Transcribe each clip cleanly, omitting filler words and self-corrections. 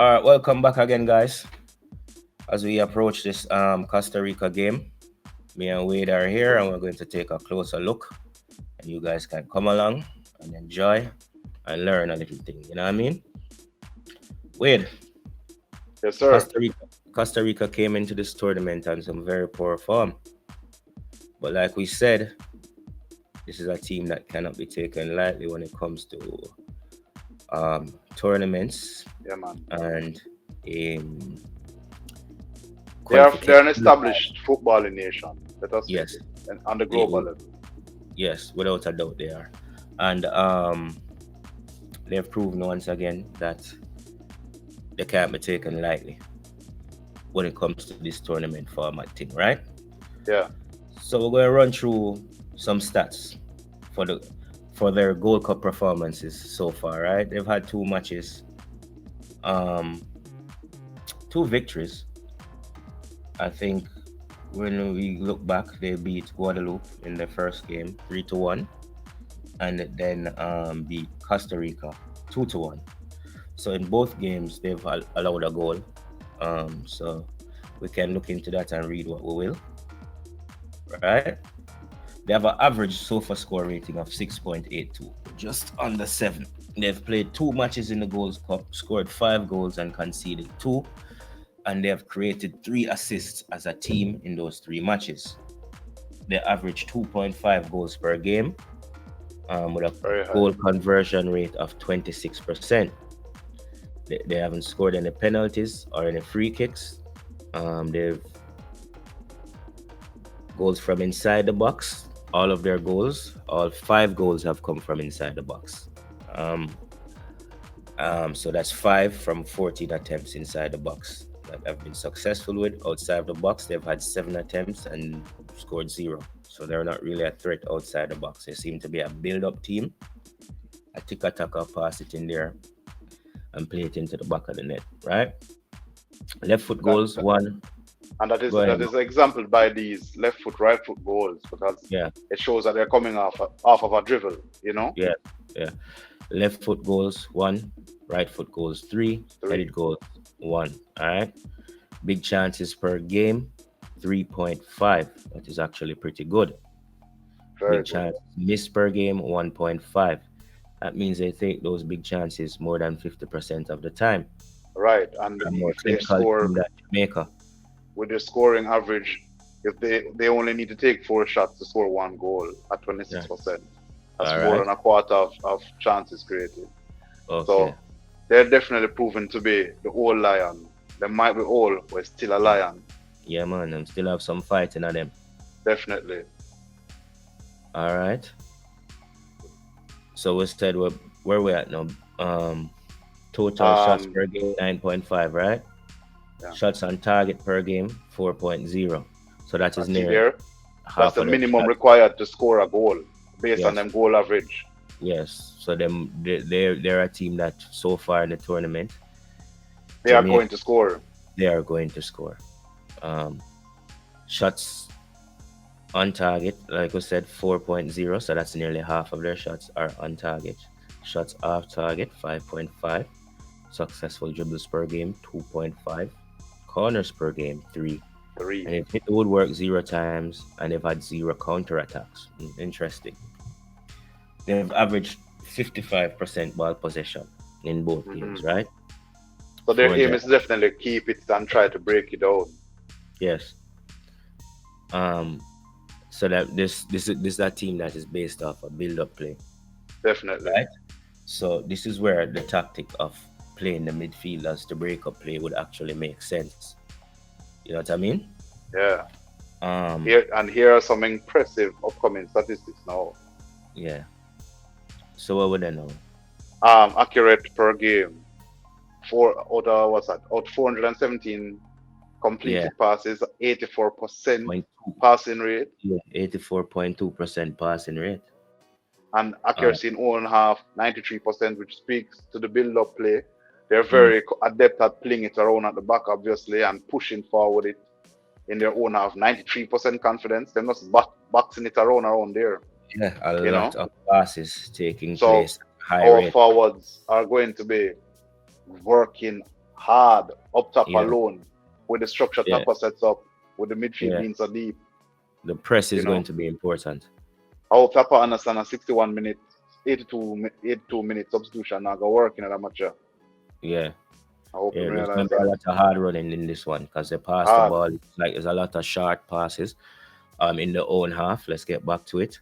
All right, welcome back again, guys. As we approach this Costa Rica game, me and Wade are here, and we're going to take a closer look. And you guys can come along and enjoy and learn a little thing. You know what I mean? Wade, Yes, sir. Costa Rica. Costa Rica came into this tournament on some very poor form, but like we said, this is a team that cannot be taken lightly when it comes to tournaments Yeah, man. and in They're an qualification. established footballing nation. Let us face Yes, it, and on the they, global level. yes, without a doubt they are, and they've proven once again that they can't be taken lightly when it comes to this tournament format thing, right? Yeah. So we're going to run through some stats for their Gold Cup performances so far, right? They've had two matches, um, two victories. I think when we look back, they beat Guadeloupe in the first game 3-1, and then beat Costa Rica 2-1. So in both games, they've allowed a goal. So we can look into that and read what we will, right? They have an average SOFA score rating of 6.82, just under 7. They've played two matches in the Gold Cup, scored 5 goals and conceded 2, and they have created 3 assists as a team in those 3 matches. They average 2.5 goals per game, with Very a high. goal conversion rate of 26%. They haven't scored any penalties or any free kicks. They've goals from inside the box. All of their goals, all 5 goals have come from inside the box. So that's 5 from 14 attempts inside the box that have been successful with. Outside of the box, they've had 7 attempts and scored 0. So they're not really a threat outside the box. They seem to be a build-up team. A tick-a-taka, pass it in there and play it into the back of the net, right? Left foot That, goals, that- 1. and that is Go ahead. that is exampled by these left foot, right foot goals because Yeah, it shows that they're coming off of a dribble. You know, yeah, yeah. Left foot goals, 1. Right foot goals, 3. three. Headed goals, 1. All right. Big chances per game, 3.5. That is actually pretty good. Very Big good. chance missed per game, 1.5. That means they take those big chances more than 50% of the time. Right. And A more if they clinical score team than Jamaica. with their scoring average, if they only need to take 4 shots to score 1 goal at Yeah. 26%, that's All more right. than a quarter of chances created. Okay. So they're definitely proven to be the old lion. They might be old, but still a Yeah. lion. Yeah, man. I'm still have some fighting at them. Definitely. All right. So we said where we at now? Total shots Um, per game 9.5, right? yeah. Shots on target per game 4.0. So that I is see near there. That's half the of their minimum shots. required to score a goal based on Yes, them goal average. yes. So they're a team that so far in the tournament, They are Jamaica, going to score. they are going to score. Um, Shots on target, like we said, 4.0. So that's nearly half of their shots are on target. Shots off target 5.5. Successful dribbles per game 2.5. Corners per game 3. Three. And they've hit the woodwork 0 times, and they've had 0 counter attacks. Interesting. They've averaged 55% ball possession in both Hmm. games, right? So their aim 400. is definitely keep it and try to break it down. Yes. Um. So that this is a team that is based off a build-up play, Definitely. right? So this is where the tactic of playing the midfielders to break up play would actually make sense. You know what I mean? Yeah. Um. Here are some impressive upcoming statistics now. Yeah. So what would I know? Accurate per game. What's that? Out 417 Yeah. completed passes, 84% 0.2. passing rate, Yeah. 84.2% passing rate. and Uh. accuracy in own half, 93%, which speaks to the build-up play. They're Mm, very adept at playing it around at the back, obviously, and pushing forward it in their own half. 93% confidence. They're not boxing it around there, yeah. A you lot know. of passes taking So place at high our rate. forwards are going to be working hard up top Yeah, alone, with the structure yeah, Tapper sets up, with the midfield yeah. being so deep. The press You is going know, to be important. I hope Tapper understand a 61 minute, 82 minute substitution now go work in that match. Yeah, I hope yeah. him There's going realize to be a that. lot of hard running in this one because they pass the Hard. ball. It's like there's a lot of short passes in the own half. Let's get back to it.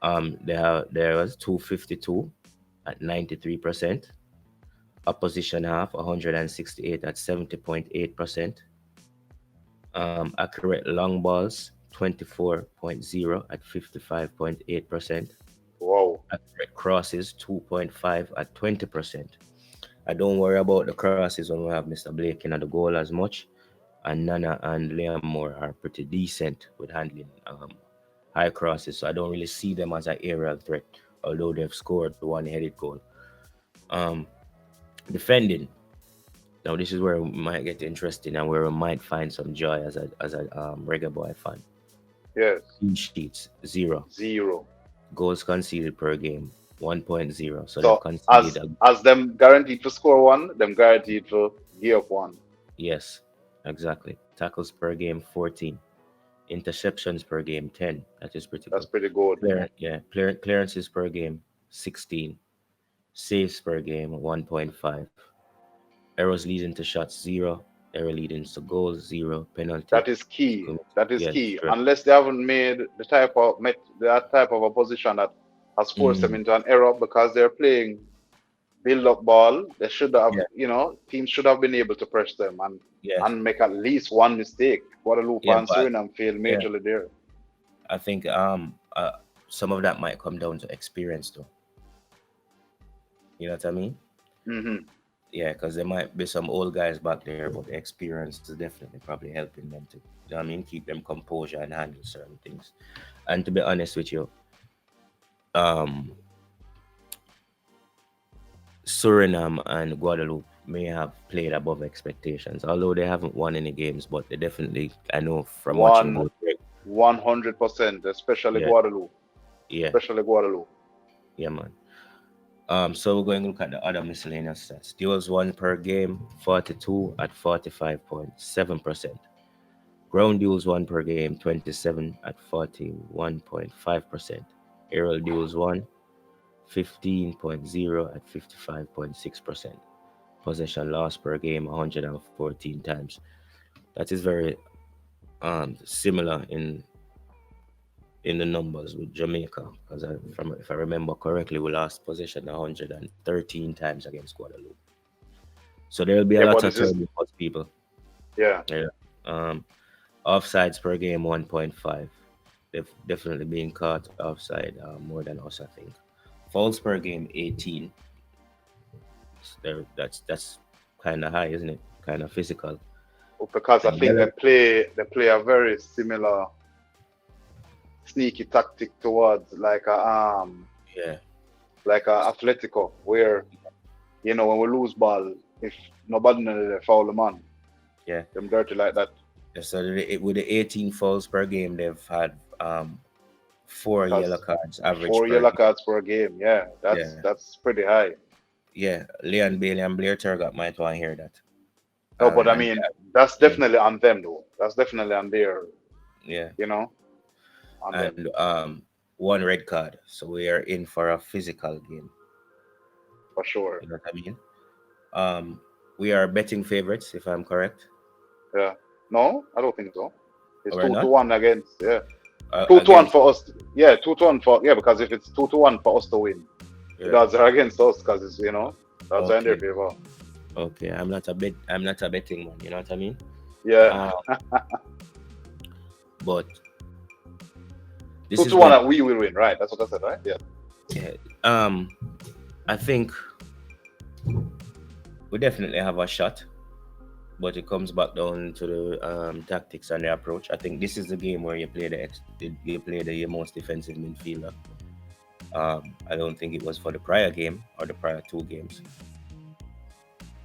There was 252 at 93%. Opposition half 168 at 70.8%. Accurate long balls 24.0 at 55.8%. Wow. Accurate crosses 2.5 at 20%. I don't worry about the crosses when we have Mr. Blake in the goal as much. And Nana and Liam Moore are pretty decent with handling high crosses, so I don't really see them as an aerial threat, although they've scored the one-headed goal. Um, Defending. Now this is where it might get interesting and where we might find some joy as a Reggae Boy fan. Yes. Clean sheets 0. 0. Goals conceded per game 1.0. So they've So conceded as them guaranteed to score one, them guaranteed to give up one. yes, exactly. Tackles per game 14. Interceptions per game 10. That is pretty That's good. pretty good. Clearances per game 16. Saves per game 1.5. Errors leading to shots 0. Error leading to goals 0. Penalty. That is key. That is Yeah, key. sure. Unless they haven't made that type of opposition that has forced them Mm, into an error because they're playing build up ball. They should have, yeah, teams should have been able to press them yeah, and make at least one mistake. Guadeloupe yeah. and But Suriname failed yeah, majorly there. I think some of that might come down to experience, though. You know what I mean? Hmm. Yeah, because there might be some old guys back there, but the experience is definitely probably helping them to, you know what I mean, keep them composure and handle certain things. And to be honest with you, um, Suriname and Guadeloupe may have played above expectations, although they haven't won any games, but they definitely, I know from watching One both. 100%, especially Yeah, Guadeloupe. yeah, Especially Guadeloupe. yeah, man. So we're going to look at the other miscellaneous stats. Duels won per game, 42 at 45.7%. Ground duels won per game, 27 at 41.5%. Aerial duels won, 15.0 at 55.6%. Possession loss per game, 114 times. That is very similar in the numbers with Jamaica, because if I remember correctly, we lost possession 113 times against Guadeloupe. So there will be a Yeah, lot but of this is, turnover for people. yeah. Yeah. Um, Offsides per game 1.5. They've definitely been caught offside more than us, I think. Fouls per game 18. That's kind of high, isn't it? Kind of physical. Because I And think yellow, they play a very similar sneaky tactic towards yeah, like a Atletico, where when we lose ball, if nobody knows they foul the man, yeah. them dirty like that. So with the 18 fouls per game, they've had 4 yellow Because cards average four per yellow game. cards per game, yeah, that's Yeah, that's pretty high. yeah. Leon Bailey and Blair Turgot might want to hear that. No, but I And mean that's yeah, definitely on them though. That's definitely on their, yeah. you know, on them And one red card. So we are in for a physical game. for sure. You know what I mean? We are betting favorites, if I'm correct. Yeah. No, I don't think so. It's We're two to not one against, yeah. 2-1 against. for us. Yeah, 2-1 for, yeah, because if it's 2-1 for us to win, the Yeah. odds are against us because it's, that's in their Okay. favor. Okay. I'm not a betting man. You know what I mean? Yeah. Um, but this two is to one going. and we will win, right? That's what I said, right? Yeah. Yeah. I think we definitely have a shot, but it comes back down to the tactics and the approach. I think this is the game where you play the most defensive midfielder. I don't think it was for the prior game or the prior 2 games,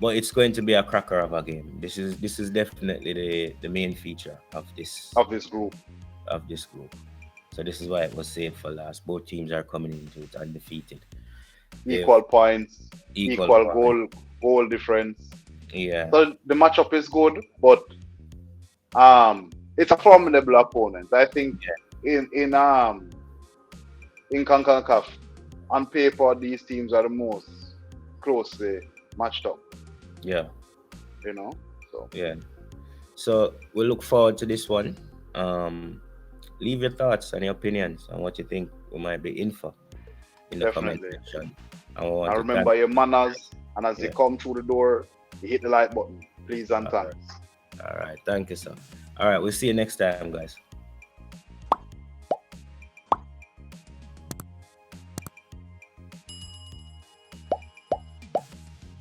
but it's going to be a cracker of a game. This is definitely the main feature of this Of this group. group. So this is why it was saved for last. Both teams are coming into it undefeated. They've Equal points, equal equal point. goal difference. Yeah. So the matchup is good, but it's a formidable opponent. I think in Concacaf, on paper, these teams are the most closely matched up. Yeah. You know, so Yeah. So we look forward to this one. Leave your thoughts and your opinions on what you think we might be in for in the comment definitely. section. I want Now to thank remember your manners, and as you yeah. come through the door, you hit the like button. Please and All right. thanks. All right. Thank you, sir. All right. We'll see you next time, guys.